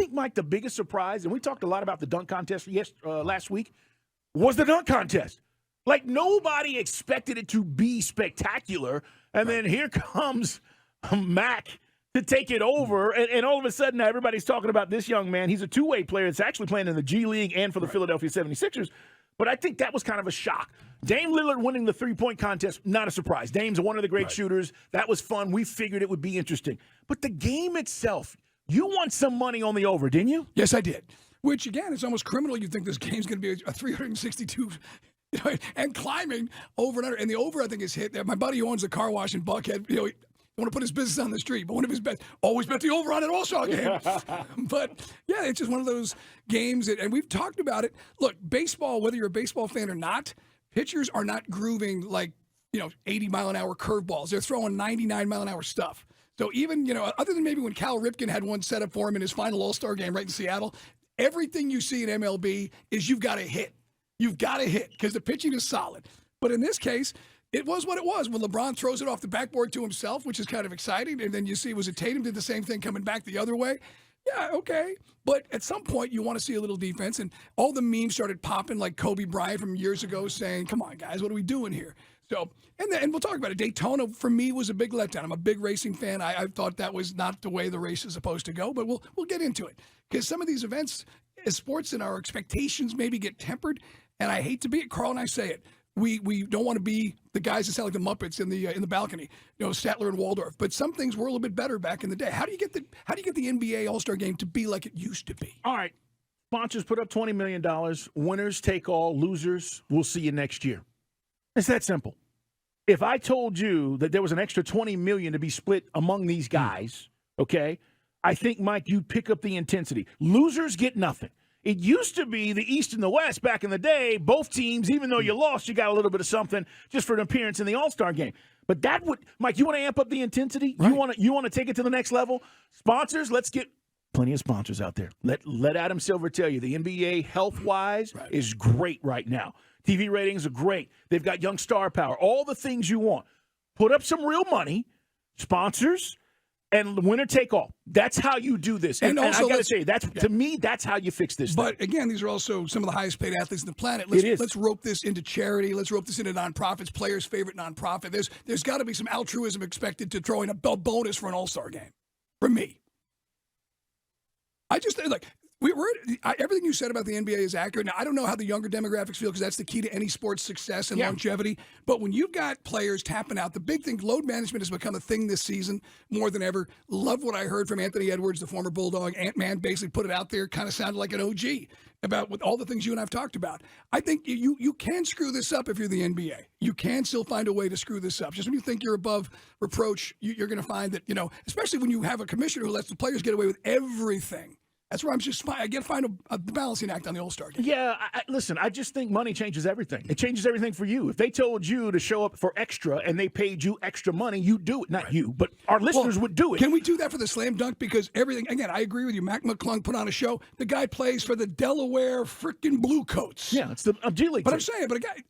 think, Mike, the biggest surprise, and we talked a lot about the dunk contest last week, was the dunk contest. Like, nobody expected it to be spectacular, and then here comes Mac to take it over, and all of a sudden everybody's talking about this young man. He's a two-way player. It's actually playing in the G League and for the Philadelphia 76ers, but I think that was kind of a shock. Dame Lillard winning the three-point contest, not a surprise. Dame's one of the great shooters. That was fun. We figured it would be interesting. But the game itself, you won some money on the over, didn't you? Yes, I did. Which, again, is almost criminal. You think this game's going to be a 362 and climbing over and under. And the over, I think, is hit. My buddy who owns a car wash in Buckhead, he want to put his business on the street, but one of his bets, always bet the over on an All-Star game. But, yeah, it's just one of those games, and we've talked about it. Look, baseball, whether you're a baseball fan or not, pitchers are not grooving like, 80-mile-an-hour curveballs. They're throwing 99-mile-an-hour stuff. So even, other than maybe when Cal Ripken had one set up for him in his final All-Star game right in Seattle, everything you see in MLB is you've got to hit. You've got to hit because the pitching is solid. But in this case, it was what it was when LeBron throws it off the backboard to himself, which is kind of exciting. And then you see, was it Tatum did the same thing coming back the other way? Yeah, okay. But at some point, you want to see a little defense. And all the memes started popping like Kobe Bryant from years ago saying, come on, guys, what are we doing here? So, and we'll talk about it. Daytona, for me, was a big letdown. I'm a big racing fan. I thought that was not the way the race is supposed to go, but we'll get into it. Because some of these events, as sports and our expectations maybe get tempered, and I hate to be it, Carl and I say it. We don't want to be the guys that sound like the Muppets in the balcony, Statler and Waldorf. But some things were a little bit better back in the day. How do you get the NBA All-Star Game to be like it used to be? All right, sponsors put up $20 million. Winners take all. Losers, we'll see you next year. It's that simple. If I told you that there was an extra $20 million to be split among these guys, okay, I think, Mike, you'd pick up the intensity. Losers get nothing. It used to be the East and the West back in the day. Both teams, even though you lost, you got a little bit of something just for an appearance in the All-Star game. But that would, Mike, you want to amp up the intensity? Right. You want to take it to the next level? Sponsors, let's get plenty of sponsors out there. Let Adam Silver tell you, the NBA health-wise is great right now. TV ratings are great. They've got young star power. All the things you want. Put up some real money, sponsors, and winner take all. That's how you do this. And also, I got to say, to me, that's how you fix this. But again, these are also some of the highest paid athletes on the planet. Let's rope this into charity. Let's rope this into nonprofits, players' favorite nonprofit. There's got to be some altruism expected to throw in a bonus for an All-Star game. For me. I just think, like, everything you said about the NBA is accurate. Now, I don't know how the younger demographics feel because that's the key to any sport's success and longevity. But when you've got players tapping out, the big thing, load management has become a thing this season more than ever. Love what I heard from Anthony Edwards, the former Bulldog. Ant-Man basically put it out there, kind of sounded like an OG about with all the things you and I've talked about. I think you can screw this up if you're the NBA. You can still find a way to screw this up. Just when you think you're above reproach, you're going to find that, especially when you have a commissioner who lets the players get away with everything. That's where I'm just I got to find a balancing act on the All-Star game. Yeah, listen, I just think money changes everything. It changes everything for you. If they told you to show up for extra and they paid you extra money, you'd do it. Not you, but our listeners would do it. Can we do that for the slam dunk? Because everything, again, I agree with you. Mac McClung put on a show. The guy plays for the Delaware freaking Bluecoats. Yeah, it's the G League. But I'm saying, a guy,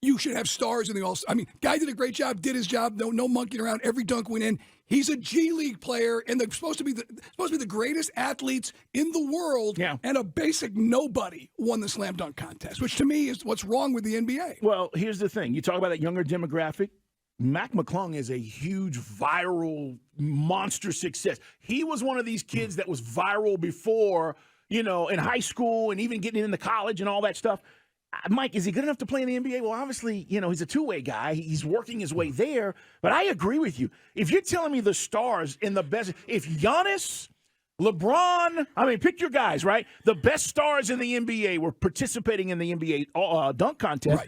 you should have stars in the All-Star. I mean, guy did a great job, did his job. No monkeying around. Every dunk went in. He's a G League player, and they're supposed to be the greatest athletes in the world. Yeah. And a basic nobody won the slam dunk contest, which to me is what's wrong with the NBA. Well, here's the thing: you talk about that younger demographic. Mac McClung is a huge viral monster success. He was one of these kids that was viral before, in high school and even getting into college and all that stuff. Mike, is he good enough to play in the NBA? Well, obviously, he's a two-way guy. He's working his way there. But I agree with you. If you're telling me the stars in the best – if Giannis, LeBron – pick your guys, right? The best stars in the NBA were participating in the NBA dunk contest.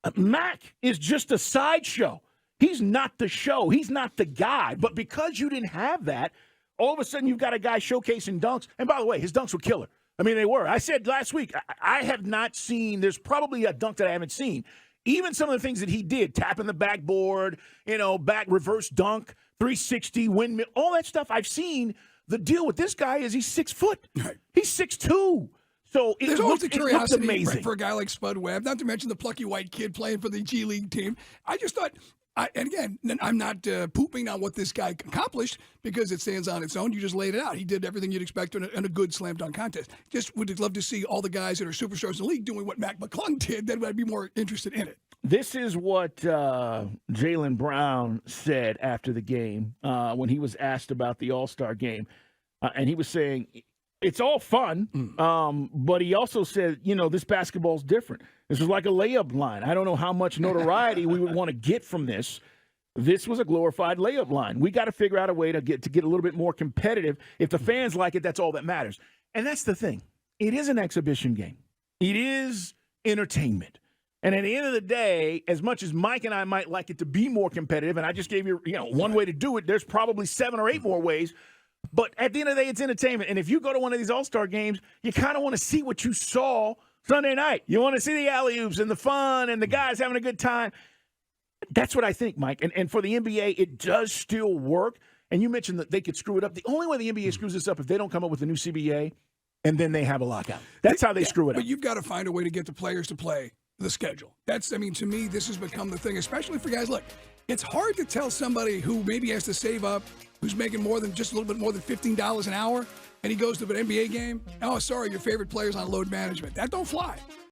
Right. Mac is just a sideshow. He's not the show. He's not the guy. But because you didn't have that, all of a sudden you've got a guy showcasing dunks. And by the way, his dunks were killer. They were. I said last week, I have not seen, there's probably a dunk that I haven't seen. Even some of the things that he did, tapping the backboard, back reverse dunk, 360, windmill, all that stuff I've seen. The deal with this guy is he's 6 foot. Right. He's 6'2". So there's always the curiosity amazing. For a guy like Spud Webb, not to mention the plucky white kid playing for the G League team. I just thought And again, I'm not pooping on what this guy accomplished because it stands on its own. You just laid it out. He did everything you'd expect in a good slam dunk contest. Just would love to see all the guys that are superstars in the league doing what Mac McClung did. Then I'd be more interested in it. This is what Jaylen Brown said after the game when he was asked about the All-Star game. And he was saying, it's all fun, but he also said, this basketball's different. This was like a layup line. I don't know how much notoriety we would want to get from this. This was a glorified layup line. We got to figure out a way to get a little bit more competitive. If the fans like it, that's all that matters. And that's the thing. It is an exhibition game. It is entertainment. And at the end of the day, as much as Mike and I might like it to be more competitive, and I just gave you, one way to do it, there's probably 7 or 8 more ways. But at the end of the day, it's entertainment. And if you go to one of these All-Star games, you kind of want to see what you saw Sunday night. You want to see the alley-oops and the fun and the guys having a good time. That's what I think, Mike. And for the NBA, it does still work. And you mentioned that they could screw it up. The only way the NBA screws this up if they don't come up with a new CBA and then they have a lockout. That's how they screw it up. But you've got to find a way to get the players to play the schedule. To me, this has become the thing, especially for guys. Look, it's hard to tell somebody who maybe has to save up, who's making just a little bit more than $15 an hour, and he goes to an NBA game. Oh, sorry, your favorite player's on load management. That don't fly.